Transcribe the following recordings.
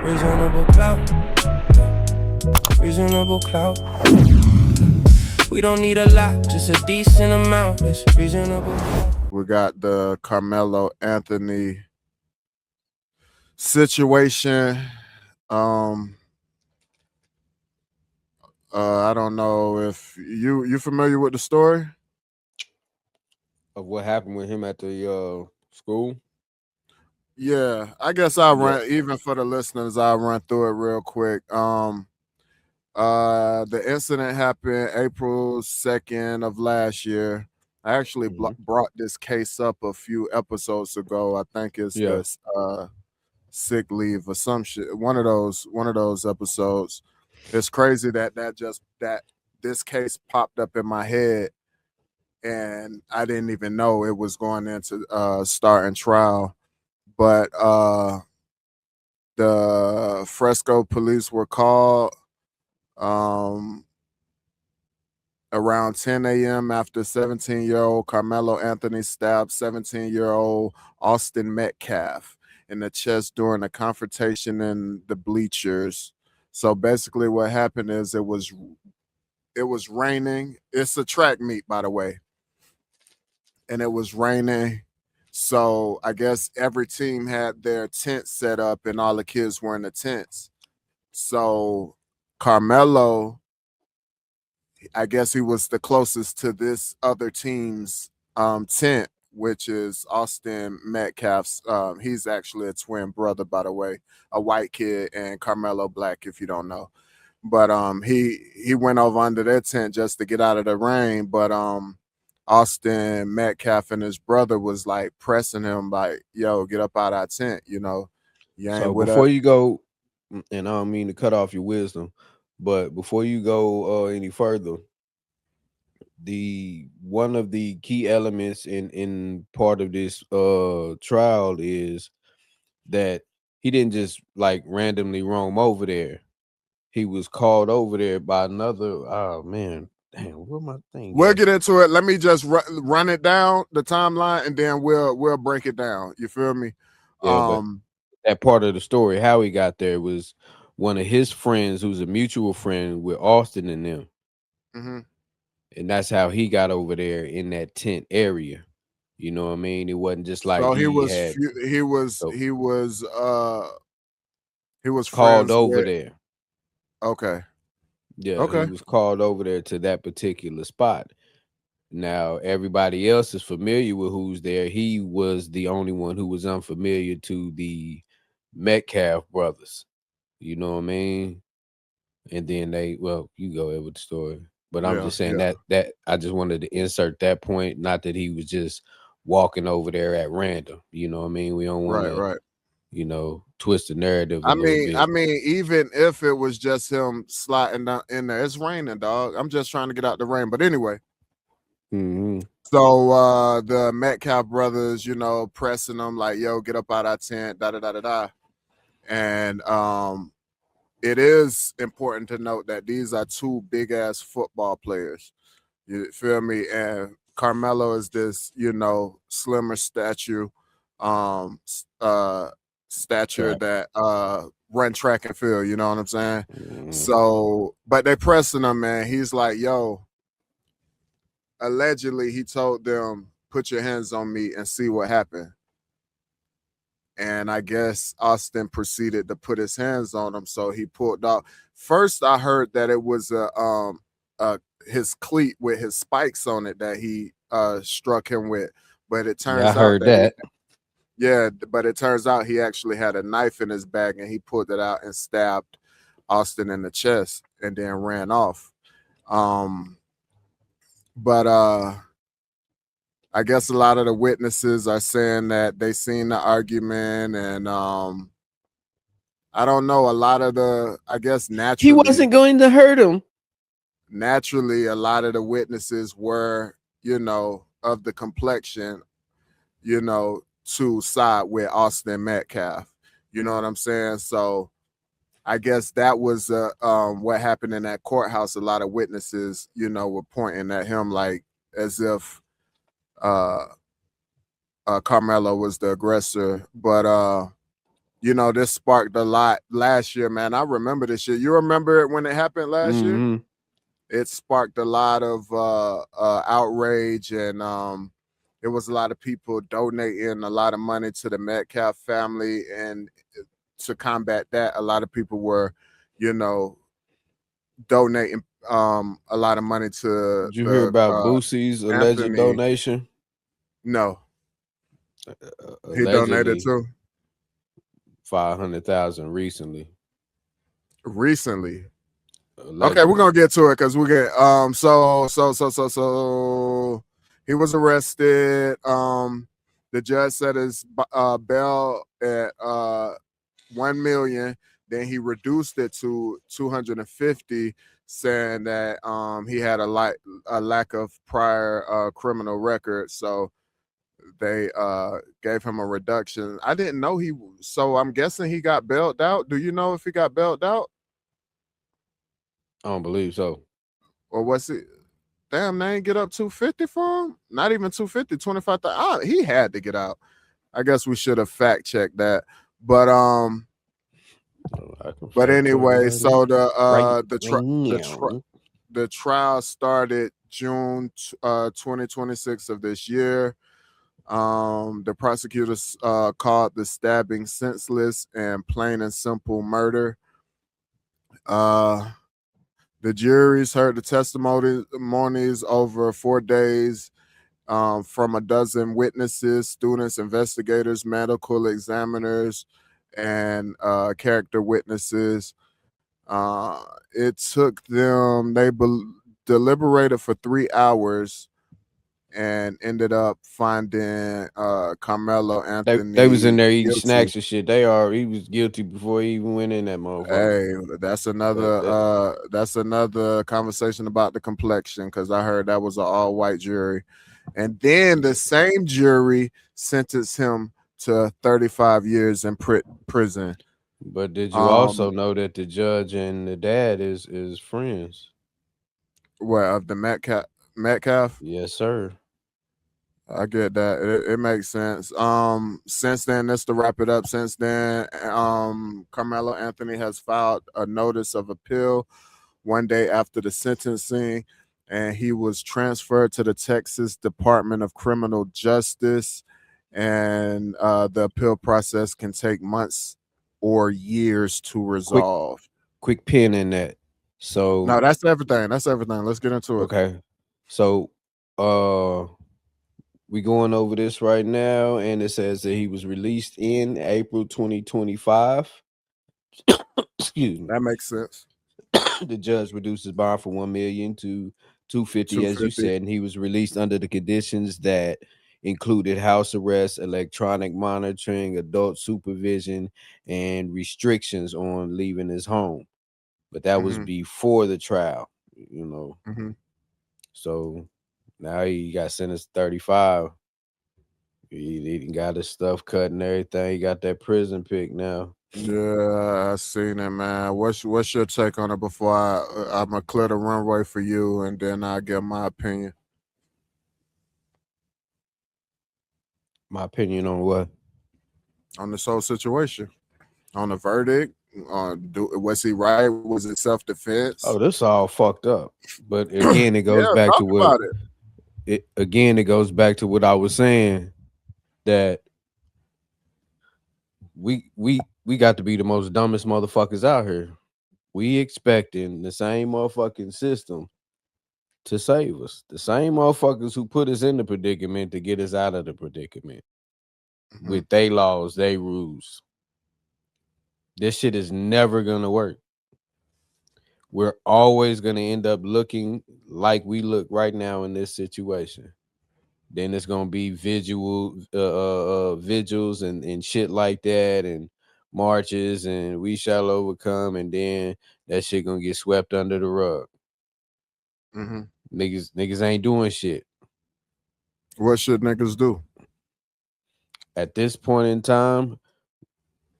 Reasonable clout. Reasonable clout. We don't need a lot, just a decent amount. It's reasonable. We got the Karmelo Anthony situation. I don't know if you familiar with the story of what happened with him at the school. Yeah, I guess I'll run, even for the listeners, I'll run through it real quick. The incident happened April 2nd of last year. I actually brought this case up a few episodes ago. I think it's this sick leave or some shit. One of those episodes. It's crazy that this case popped up in my head and I didn't even know it was going into starting trial. But the Fresco police were called around 10 a.m. after 17-year-old Karmelo Anthony stabbed 17-year-old Austin Metcalf in the chest during a confrontation in the bleachers. So basically what happened is it was raining. It's a track meet, by the way. And it was raining. So I guess every team had their tent set up and all the kids were in the tents. So Karmelo, I guess he was the closest to this other team's tent, which is Austin Metcalf's. He's actually a twin brother, by the way, a white kid, and Karmelo black, if you don't know. But he went over under their tent just to get out of the rain. But Austin Metcalf and his brother was like pressing him like, yo, get up out of our tent, you know. So before you go, and I don't mean to cut off your wisdom, but before you go any further, one of the key elements in part of this trial is that he didn't just like randomly roam over there. He was called over there by another. Oh man. Damn, where my thing? We'll get into it. Let me just run it down, the timeline, and then we'll break it down. You feel me? Yeah, but that part of the story, how he got there, was one of his friends who's a mutual friend with Austin and them. And that's how he got over there in that tent area. You know what I mean? It wasn't just like he was called over there. Okay. Yeah, okay. He was called over there to that particular spot. Now, everybody else is familiar with who's there. He was the only one who was unfamiliar to the Metcalf brothers. You know what I mean? And then you go ahead with the story. But I'm just saying that I just wanted to insert that point. Not that he was just walking over there at random. You know what I mean? We don't want to, you know, twist the narrative. I mean, even if it was just him sliding down in there, it's raining, dog. I'm just trying to get out the rain. But anyway. So the Metcalf brothers, you know, pressing them like, yo, get up out our tent, da-da-da-da-da. And it is important to note that these are two big-ass football players. You feel me? And Karmelo is this, you know, slimmer stature that run track and field, you know what I'm saying? So, but they pressing him, man. He's like, yo, allegedly he told them, put your hands on me and see what happened. And I guess Austin proceeded to put his hands on him, so he pulled out. First, I heard that it was his cleat with his spikes on it that he struck him with, but it turns out but it turns out he actually had a knife in his bag and he pulled it out and stabbed Austin in the chest and then ran off. But I guess a lot of the witnesses are saying that they seen the argument, and I don't know, a lot of I guess naturally he wasn't going to hurt him. Naturally, a lot of the witnesses were, you know, of the complexion, you know, to side with Austin Metcalf. You know what I'm saying? So I guess that was what happened in that courthouse. A lot of witnesses, you know, were pointing at him like as if Karmelo was the aggressor. But you know, this sparked a lot last year, man. I remember this shit. You remember it when it happened last year? It sparked a lot of outrage, and there was a lot of people donating a lot of money to the Metcalf family, and to combat that, a lot of people were, you know, donating a lot of money to Did you hear the about Boosie's alleged Anthony. donation? No, he donated Allegedly too. 500,000 recently. Recently. Allegedly. Okay, we're gonna get to it because we get so he was arrested. The judge set his bail at 1 million. Then he reduced it to 250, saying that he had a lack of prior criminal record. So they gave him a reduction. I didn't know so I'm guessing he got bailed out. Do you know if he got bailed out? I don't believe so. Or was it? Damn, they ain't get up 250 for him? Not even 250, 25,000. He had to get out. I guess we should have fact checked that. But anyway, so the trial started June 2026 of this year. The prosecutors called the stabbing senseless and plain and simple murder. The juries heard the testimonies over 4 days from a dozen witnesses, students, investigators, medical examiners, and character witnesses. It took them, they deliberated for 3 hours and ended up finding Karmelo Anthony. They was in there eating guilty. snacks and shit. He was guilty before he even went in that motherfucker. Hey, that's another conversation about the complexion, because I heard that was an all-white jury. And then the same jury sentenced him to 35 years in prison. But did you also know that the judge and the dad is friends? What, of the Metcalf? Yes, sir. I get that. It makes sense. Since then, just to wrap it up, since then, Karmelo Anthony has filed a notice of appeal 1 day after the sentencing, and he was transferred to the Texas Department of Criminal Justice. And the appeal process can take months or years to resolve. Quick pin in that. So no, that's everything. Let's get into it. Okay. So we going over this right now, and it says that he was released in April 2025. Excuse me. That makes sense. The judge reduced his bond from 1 million to 250, as you said, and he was released under the conditions that included house arrest, electronic monitoring, adult supervision, and restrictions on leaving his home. But that was before the trial, you know. So now he got sentenced 35. He got his stuff cut and everything. He got that prison pick now. Yeah, I seen it, man. What's your take on it before I'm gonna clear the runway for you, and then I'll give my opinion. My opinion on what? On this whole situation, on the verdict. Was he right? Was it self-defense? Oh, this all fucked up. But again, it goes back to what it goes back to what I was saying, that we got to be the most dumbest motherfuckers out here. We expecting the same motherfucking system to save us. The same motherfuckers who put us in the predicament to get us out of the predicament with their laws, their rules. This shit is never gonna work. We're always gonna end up looking like we look right now in this situation. Then it's gonna be vigils and shit like that, and marches, and we shall overcome, and then that shit gonna get swept under the rug. Niggas ain't doing shit. What should niggas do? At this point in time,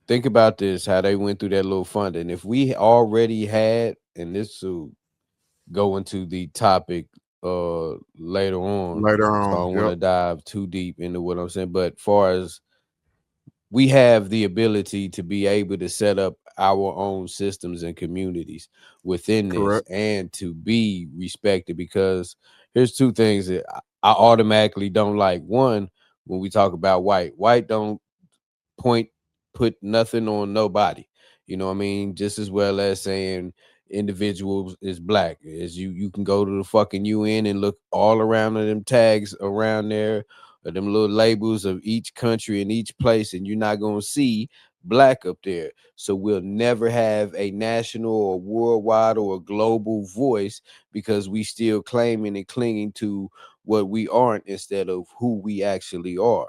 think about this, how they went through that little funding. If we already had, and this will go into the topic later on. So I don't want to dive too deep into what I'm saying. But far as we have the ability to be able to set up our own systems and communities within this Correct. and to be respected, because here's two things that I automatically don't like. One, when we talk about white don't point put nothing on nobody. You know what I mean? Just as well as saying individuals is black. As you can go to the fucking UN and look all around of them tags around there, or them little labels of each country and each place, and you're not gonna see black up there. So we'll never have a national or worldwide or a global voice because we still claiming and clinging to what we aren't instead of who we actually are.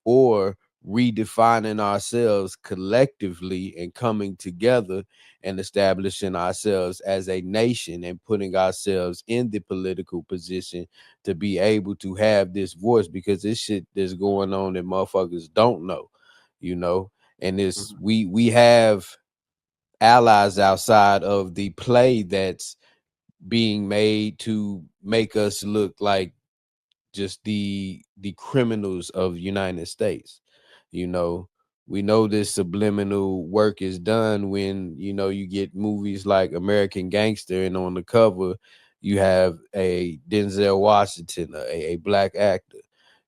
Or redefining ourselves collectively and coming together and establishing ourselves as a nation and putting ourselves in the political position to be able to have this voice, because this shit that's going on that motherfuckers don't know, you know. And this Mhm. we have allies outside of the play that's being made to make us look like just the criminals of United States. You know, we know this subliminal work is done when, you know, you get movies like American Gangster and on the cover you have a Denzel Washington, a black actor,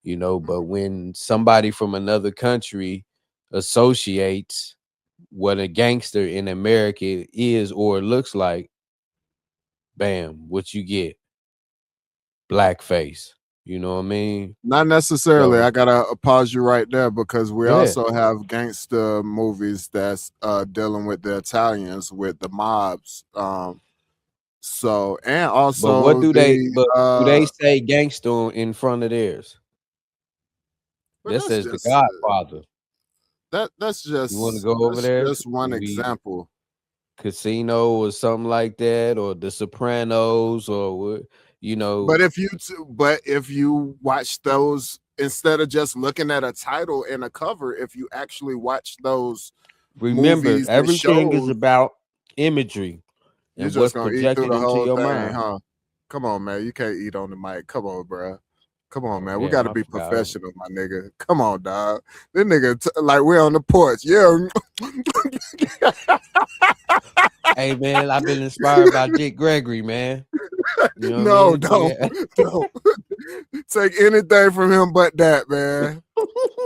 you know. But Mhm. when somebody from another country associates what a gangster in America is or looks like, bam, what you get? Blackface. You know what I mean? Not necessarily. I So gotta pause you right there because we go ahead. also have gangster movies that's dealing with the Italians with the mobs. So and But what also do they? the But do they say gangster in front of theirs? but That that's says the just Godfather. that's You want to just go over that's there? just one When we example. Casino or something like that, or The Sopranos, or what? You But know, if you watch those instead of just looking at a title and a cover, if you actually watch those remember movies and everything is shows, about imagery you're and just what's gonna eat through projected the into whole your thing, mind. huh? Come on, man. You can't eat on the mic. Come on, bro. Come on, Oh man. We got damn, to I be forgot. professional, my nigga. Come on, dog. This nigga, like we're on the porch. Yeah. Hey man, I've been inspired by Dick Gregory, man. You know what I No, mean? don't. Don't. Take anything from him but that, man.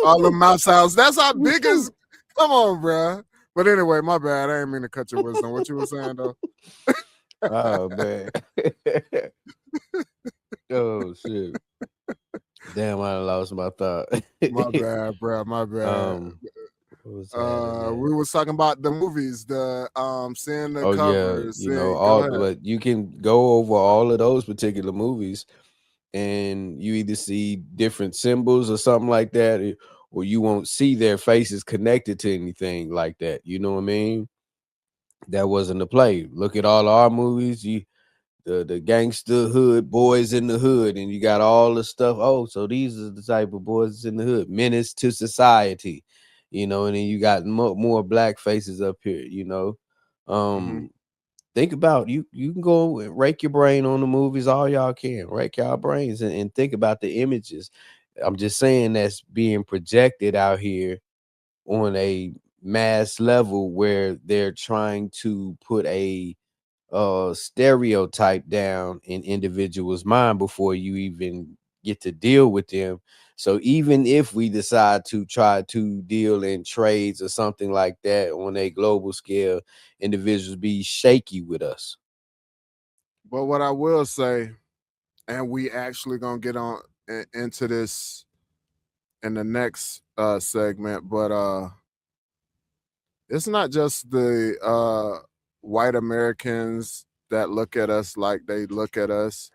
All the mouse sounds. That's our biggest. Come on, bro. But anyway, my bad. I didn't mean to cut your wisdom. What you were saying, though? Oh man. Oh shit. Damn, I done lost my thought. My bad, bro. My bad. What was happening, man? We was talking about the movies, the seeing the Oh yeah, covers, you know, seeing. Go all ahead. but you can go over all of those particular movies and you either see different symbols or something like that, or you won't see their faces connected to anything like that. You know what I mean? That wasn't the play. Look at all our movies. The gangster hood boys in the hood, and you got all the stuff. Oh, so these are the type of boys in the hood, menace to society, you know. And then you got more black faces up here, you know. Mm-hmm. Think about you can go and rake your brain on the movies, all y'all can rake y'all brains and think about the images. I'm just saying that's being projected out here on a mass level where they're trying to put a stereotype down in individuals' mind before you even get to deal with them. So even if we decide to try to deal in trades or something like that on a global scale, individuals be shaky with us. But what I will say, and we actually gonna get on into this in the next segment, but it's not just the white Americans that look at us like they look at us.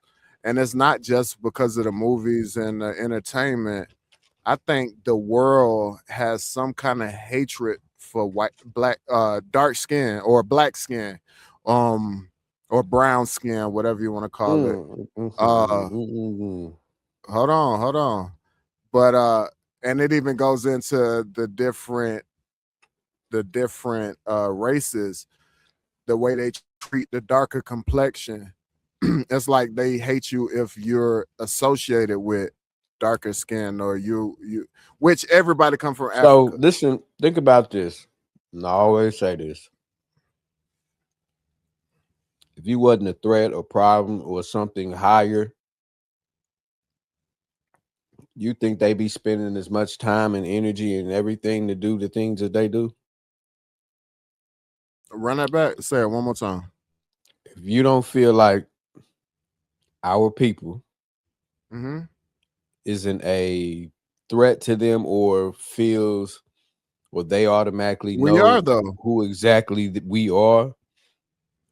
And it's not just because of the movies and the entertainment. I think the world has some kind of hatred for white, black, dark skin or black skin, um, or brown skin, whatever you want to call it. Mm, mm, mm, Uh, mm, mm, mm. hold on. But and it even goes into the different races, the way they treat the darker complexion. It's like they hate you if you're associated with darker skin or you which everybody come from So Africa. listen, think about this. And I always say this. If you wasn't a threat or problem or something higher, you think they be spending as much time and energy and everything to do the things that they do? Run that back. Say it one more time. If you don't feel like our people Mm-hmm. isn't a threat to them or feels or they automatically We are know though. who exactly that we are,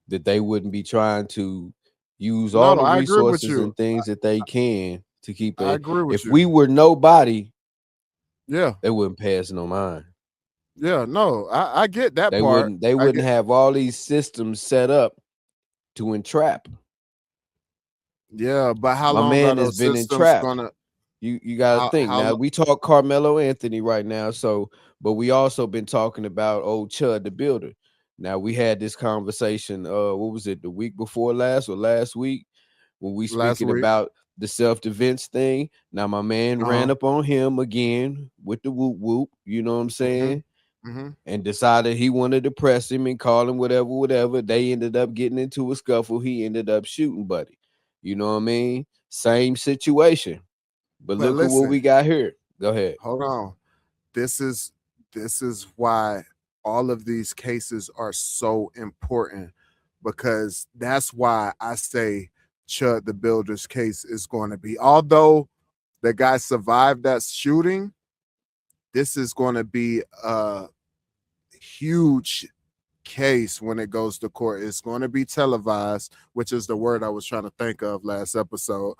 that they wouldn't be trying to use all No, the I agree with resources you. and things that they can to keep I it. agree with If you. we were nobody, Yeah. they wouldn't pass no mind. Yeah. No, I get that They part. wouldn't they I wouldn't get have all these systems set up to entrap. yeah, but how My long are man has those been systems entrapped. gonna You got to think how now. We talk Carmelo Anthony right now, so but we also been talking about old Chud the Builder. Now we had this conversation. What was it? The week before last or last week when we last speaking week? about the self-defense thing. Now my man Uh-huh. ran up on him again with the whoop whoop. You know what I'm Mm-hmm. saying? Mm-hmm. And decided he wanted to press him and call him whatever. They ended up getting into a scuffle. He ended up shooting Buddy. You know what I mean? Same situation. But But look at what listen, we got here. Go ahead. hold on. This is this is why all of these cases are so important because that's why I say Chud the Builder's case is going to be, although the guy survived that shooting, this is going to be a huge case when it goes to court. It's going to be televised, which is the word I was trying to think of last episode,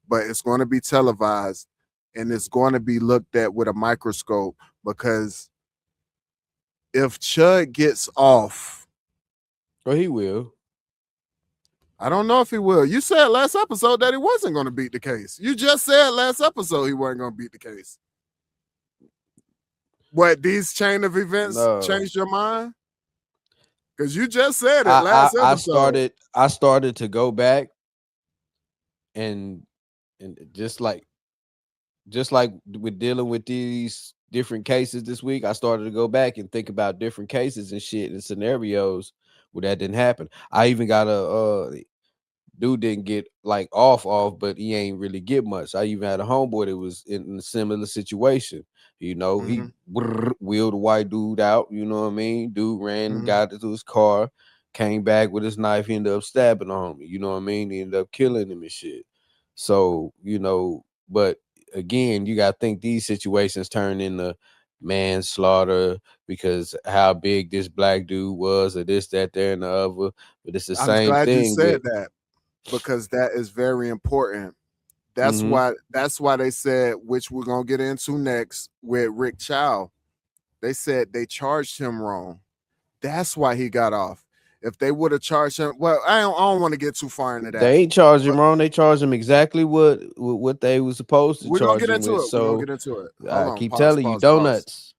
but it's going to be televised and it's going to be looked at with a microscope because if Chud gets off, Well, he will. I don't know if he will. You said last episode that he wasn't going to beat the case. You just said last episode he wasn't going to beat the case. What, these chain of events No. changed your mind? Because you just said it I, last I I episode. started I started to go back and just like with dealing with these different cases this week, I started to go back and think about different cases and shit and scenarios where that didn't happen. I even got a dude didn't get like off, but he ain't really get much. I even had a homeboy that was in a similar situation. You know, he Mhm, wheeled a white dude out. You know what I mean? Dude ran, and mhm. got into his car, came back with his knife. He ended up stabbing on me. You know what I mean? He ended up killing him and shit. So but again, you got to think these situations turn into manslaughter because how big this black dude was, or this, that, there, and the other. But it's the I'm same glad you thing said with. that because that is very important. That's Mhm. why they said, which we're gonna get into next with Rick Chow. They said they charged him wrong. That's why he got off. If they would have charged him, well, I don't want to get too far into that. They ain't charged him But wrong. They charged him exactly what they was supposed to we're gonna charge get him into with. it. We're gonna So get into it. Hold I on. keep Pause, telling you, pause, pause, donuts,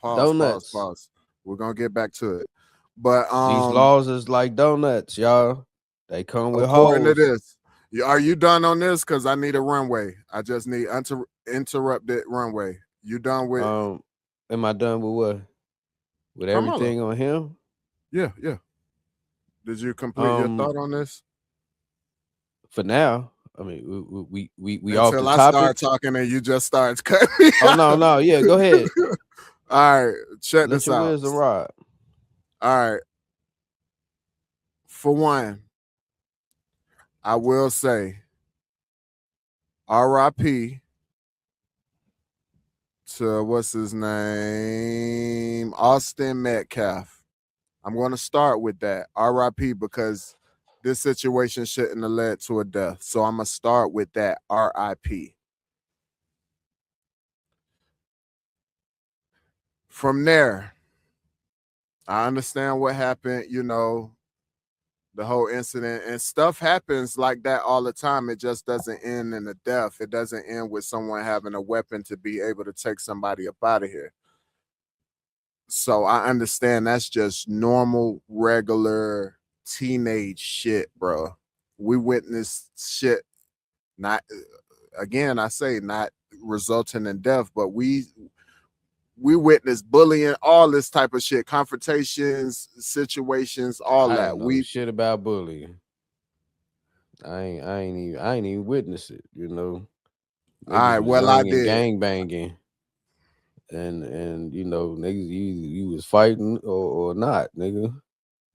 pause, pause, donuts. pause. We're gonna get back to it. But These laws is like donuts, y'all. They come with according to holes. this, are you done on this? Because I need a runway. I just need interrupted runway. You done with Am I done with what? With Carmelo? everything on him? Yeah, yeah. Did you complete your Um, thought on this? for now, I mean, we off the Until I topic. start talking and you just start cutting me Oh out. no, yeah, go ahead. All right, check Let this your out. wisdom ride. All right, for one, I will say RIP to what's his name? Austin Metcalf. I'm going to start with that. RIP because this situation shouldn't have led to a death. So I'm going to start with that. RIP. From there, I understand what happened, the whole incident and stuff happens like that all the time. It just doesn't end in a death. It doesn't end with someone having a weapon to be able to take somebody up out of here. So I understand that's just normal, regular teenage shit, bro. We witnessed shit. Not again, I say not resulting in death, but we witnessed bullying, all this type of shit, confrontations, situations, all I that. didn't know shit about bullying. I ain't even witness it. You know, all right, niggas was well, I young and did. gang banging, and you know, niggas you was fighting or not, nigga.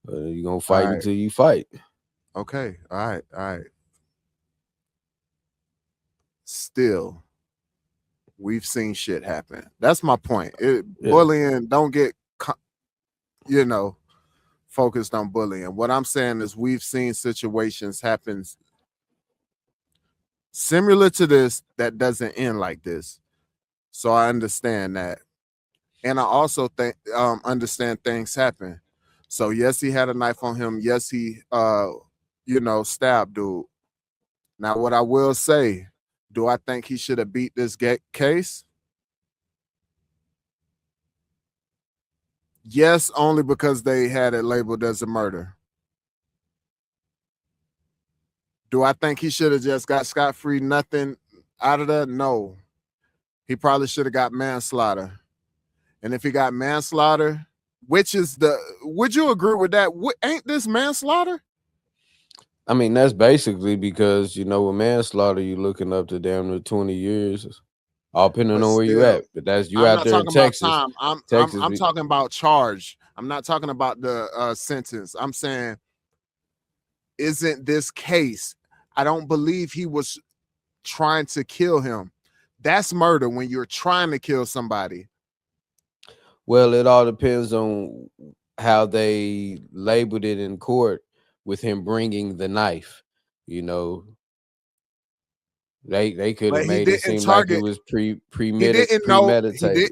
You gonna fight All right. until you fight. Okay, all right. Still, we've seen shit happen. That's my point. Bullying, don't get, focused on bullying. What I'm saying is we've seen situations happen similar to this that doesn't end like this. So I understand that. And I also understand things happen. So yes, he had a knife on him. Yes, he stabbed dude. Now, what I will say, do I think he should have beat this case? Yes, only because they had it labeled as a murder. Do I think he should have just got scot-free, nothing out of that? No. He probably should have got manslaughter. And if he got manslaughter, would you agree with that? Ain't this manslaughter? I mean, that's basically because, with manslaughter, you're looking up to damn near 20 years, all depending on where you at. But that's you out there in Texas. I'm talking about charge. I'm not talking about the sentence. I'm saying, isn't this case? I don't believe he was trying to kill him. That's murder when you're trying to kill somebody. Well, it all depends on how they labeled it in court with him bringing the knife. They could have made it seem like it was premeditated.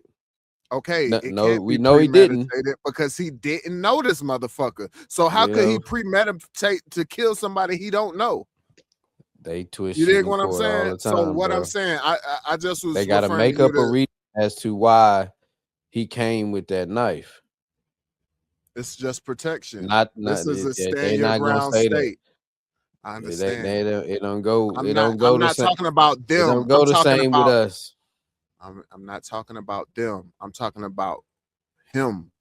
Okay, we know he didn't, because he didn't know this motherfucker. So how could he premeditate to kill somebody he don't know? They twist. You dig what I'm saying? All the time, so what bro. I'm saying, I just was. They got to make up a reason as to why he came with that knife. It's just protection. This is a stand your ground state. I understand. It don't go. I'm not talking about them. It don't go the same with us. I'm not talking about them. I'm talking about him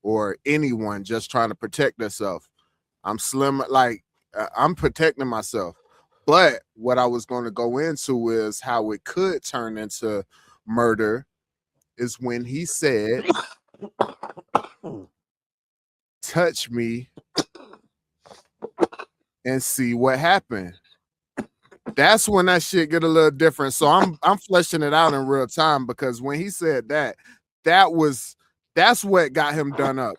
or anyone just trying to protect themselves. I'm slim, like I'm protecting myself. But what I was going to go into is how it could turn into murder is when he said, touch me and see what happened. That's when that shit get a little different. So I'm fleshing it out in real time, because when he said that's what got him done up.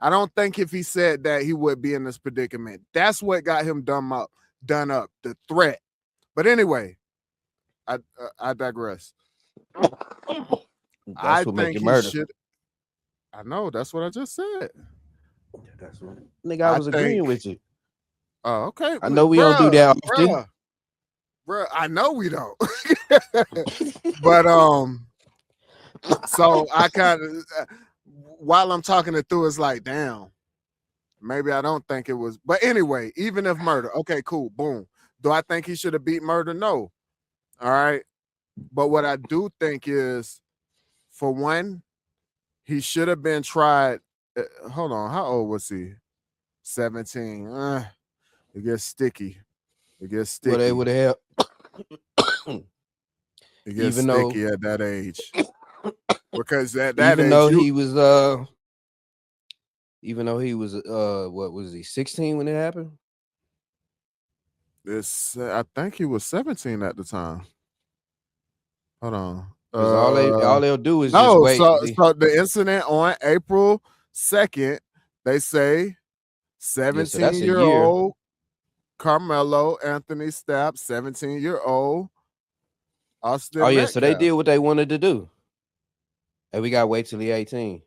I don't think if he said that he would be in this predicament. That's what got him done up, the threat. But anyway, I digress. I think he should. I know, that's what I just said. That's what, nigga, I was agreeing with you. Oh, okay. I know we don't do that often. Bruh, I know we don't. But so I kind of while I'm talking it through, it's like, damn, maybe I don't think it was. But anyway, even if murder, okay, cool, boom. Do I think he should have beat murder? No. All right. But what I do think is, for one, he should have been tried. Hold on, how old was he? 17. It gets sticky. Well, they would have. It gets sticky at that age. Because at that even age, though he was what was he, 16 when it happened? I think he was 17 at the time. Hold on. All they'll do is just wait. So the incident on April 2nd, they say 17-year-old Karmelo Anthony stabbed 17-year-old Austin. Oh yeah, Metcalf. so they did what they wanted to do. And we gotta wait till he 18.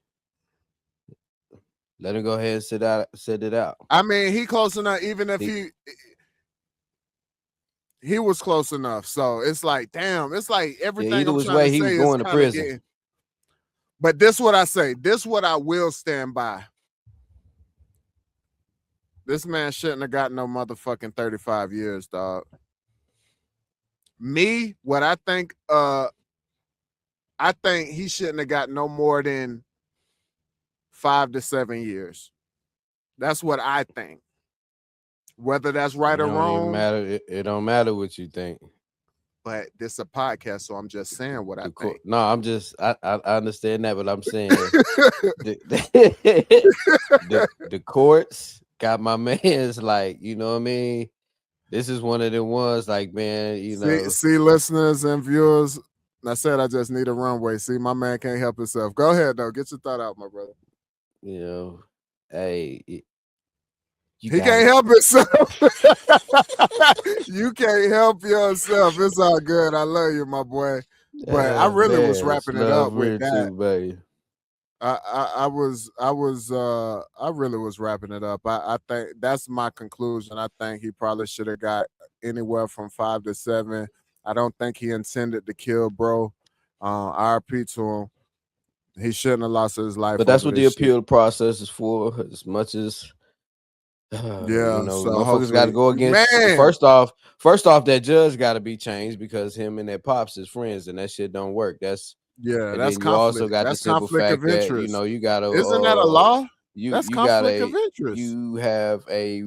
Let him go ahead and sit it out. I mean, he close enough, even if he was close enough. So it's like, damn, it's like everything. Either which way, he was going to prison. But this what I say. This what I will stand by. This man shouldn't have got no motherfucking 35 years, dog. Me, what I think I think he shouldn't have got no more than 5 to 7 years. That's what I think. Whether that's right It or don't even wrong, matter. It don't matter what you think. but this is a podcast, so I'm just saying what I think. No, I'm just I understand that, but I'm saying the courts got my man's like, you know what I mean? This is one of the ones like, man, you know. See, listeners and viewers, I said I just need a runway. See, my man can't help himself. Go ahead, though. Get your thought out, my brother. You know, hey, he can't help himself. You can't help yourself. It's all good. I love you, my boy. But I really was wrapping it up with that. Too, baby. I really was wrapping it up. I think that's my conclusion. I think he probably should have got anywhere from 5 to 7. I don't think he intended to kill bro. RP to him. He shouldn't have lost his life. But that's what the appeal process is for, as much as yeah, you know, so motherfuckers got to go against. Man. First off, that judge got to be changed because him and that pops is friends, and that shit don't work. That's that's conflict. You also got the simple fact that you know you gotta. Isn't that a law? That's conflict of interest. You have a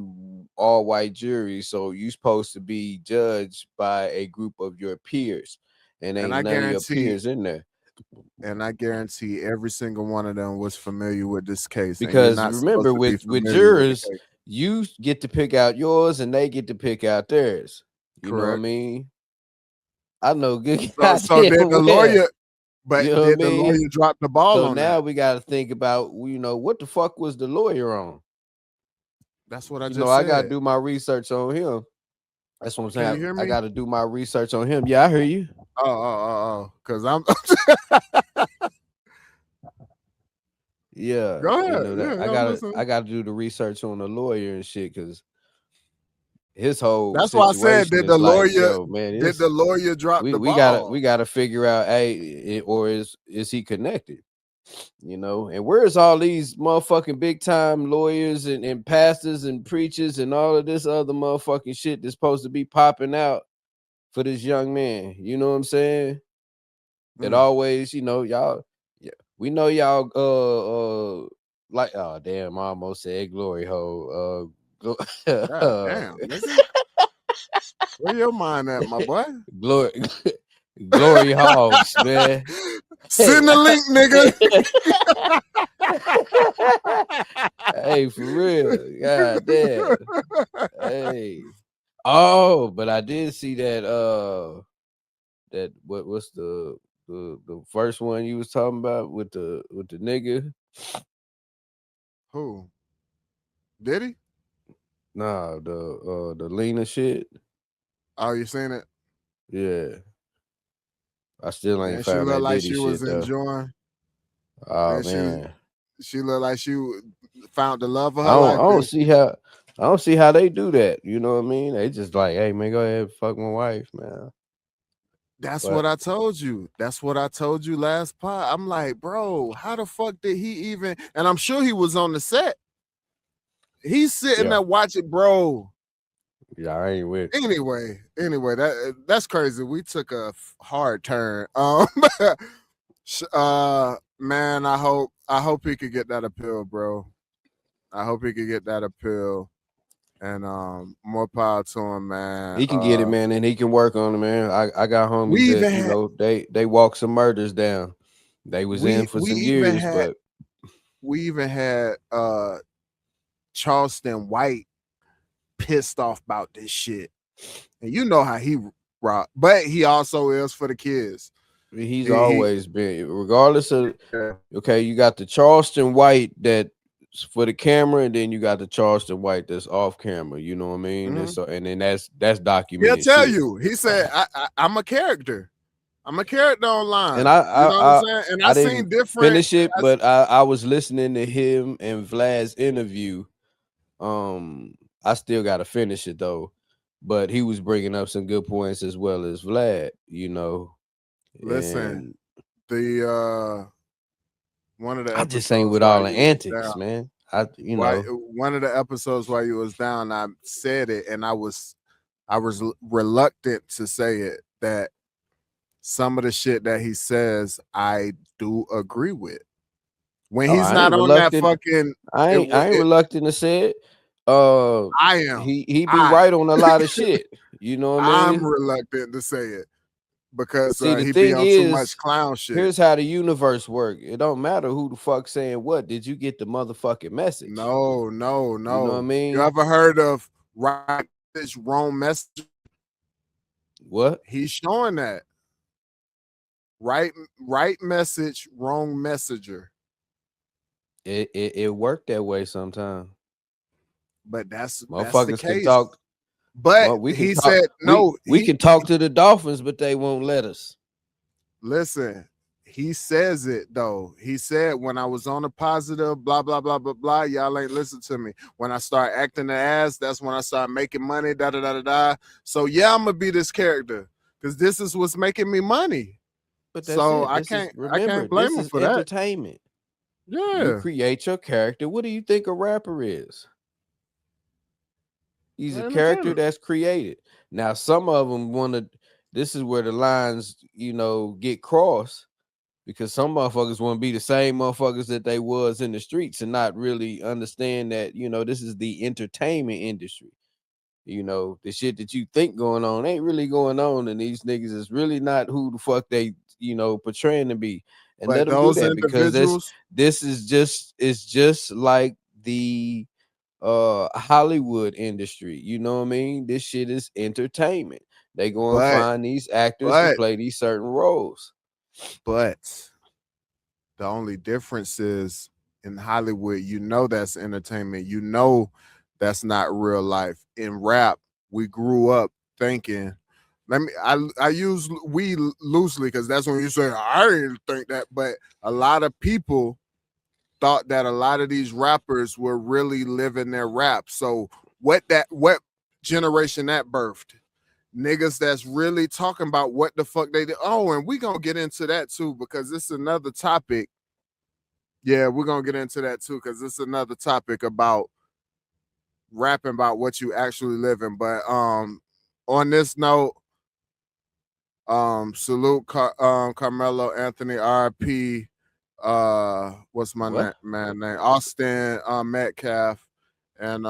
all white jury, so you supposed to be judged by a group of your peers, and ain't none of your peers in there. And I guarantee every single one of them was familiar with this case. Because remember, with jurors, you get to pick out yours, and they get to pick out theirs. You know what I mean? I know good. So did the lawyer? But you know did the lawyer drop the ball so on now that? We got to think about, you know, what the fuck was the lawyer on? That's what I just said. I got to do my research on him. That's what I'm saying. Can you hear me? I got to do my research on him. Yeah, I hear you. Because I'm. Yeah. Go ahead. You know, I got to do the research on the lawyer and shit because his whole. That's why I said, did the lawyer? Like, man, did the lawyer drop the ball? We gotta figure out, or is he connected? You know, and where's all these motherfucking big time lawyers and pastors and preachers and all of this other motherfucking shit that's supposed to be popping out for this young man? You know what I'm saying? It always, you know, y'all. Yeah, we know y'all. Like, oh damn, I almost said glory hole. God damn, nigga. Where your mind at, my boy? Glory hogs, man. Send the link, nigga. Hey, for real. God damn. Hey. Oh, but I did see that what's the first one you was talking about with the nigga? Who? Did he? Nah, the Lena shit. Oh, you seen it? Yeah. I still ain't found she looked that like Diddy she was shit, enjoying. Oh man. She looked like she found the love of her life. I don't see how they do that. You know what I mean? They just like, hey man, go ahead and fuck my wife, man. That's what I told you. That's what I told you last pod. I'm like, bro, how the fuck did he even? And I'm sure he was on the set. He's sitting there watching, bro. Yeah, I ain't with. Anyway, that's crazy. We took a hard turn. Man, I hope he could get that appeal, bro. I hope he could get that appeal. And more power to him, man. He can get it, man, and he can work on it, man. I got homies that you know they walk some murders down. They was in for some years, but we even had Charleston White pissed off about this shit, and you know how he rock, but he also is for the kids. He's always been, regardless of. Okay, you got the Charleston White that. For the camera, and then you got the Charleston White that's off camera. You know what I mean? Mm-hmm. And then that's documented. He'll tell you. He said, "I'm a character. I'm a character online." And you know what I'm saying? And I seen different. Finish it, but I was listening to him and Vlad's interview. I still got to finish it though, but he was bringing up some good points as well as Vlad. You know, listen, the. One of the I just ain't with all the antics, man. One of the episodes while you was down, I said it, and I was reluctant to say it, that some of the shit that he says, I do agree with. When Oh, he's I ain't not on that reluctant. fucking, I ain't reluctant to say it. I am. He be right on a lot of shit. You know what I I'm mean? reluctant to say it because See, the he be thing on too much is, clown shit. here's how the universe work. It don't matter who the fuck saying what. Did you get the motherfucking message? No. You know what I mean? You ever heard of right message, wrong message? What? He's showing that. Right message, wrong messenger. It worked that way sometimes. But that's the Motherfuckers can case. talk. But We can he talk, said no. we can talk to the Dolphins, but they won't let us. Listen, he says it though. He said when I was on a positive, blah blah blah blah blah. Y'all ain't listen to me. When I start acting the ass, that's when I start making money. Da da da da da. So yeah, I'm gonna be this character because this is what's making me money. But that's So it. I can't blame him for that. Entertainment. You Yeah, create your character. What do you think a rapper is? He's a character entertainment. that's created. Now, some of them want to. This is where the lines, get crossed because some motherfuckers want to be the same motherfuckers that they was in the streets and not really understand that this is the entertainment industry. The shit that you think going on ain't really going on, and these niggas is really not who the fuck they portraying to be. And But let them do those that because individuals, this is just like the Hollywood industry. You know what I mean? This shit is entertainment. They go and but find these actors to but play these certain roles. but the only difference is in Hollywood, that's entertainment. That's not real life. In rap, we grew up thinking. I use we loosely because that's when you say I didn't think that, but a lot of people thought that a lot of these rappers were really living their rap. So what generation that birthed? Niggas that's really talking about what the fuck they did. Oh, and we gonna get into that too because it's another topic. Yeah, we're gonna get into that too because it's another topic about rapping about what you actually live in. But on this note, salute Karmelo Anthony, RP. What's my man name? Austin Metcalf, and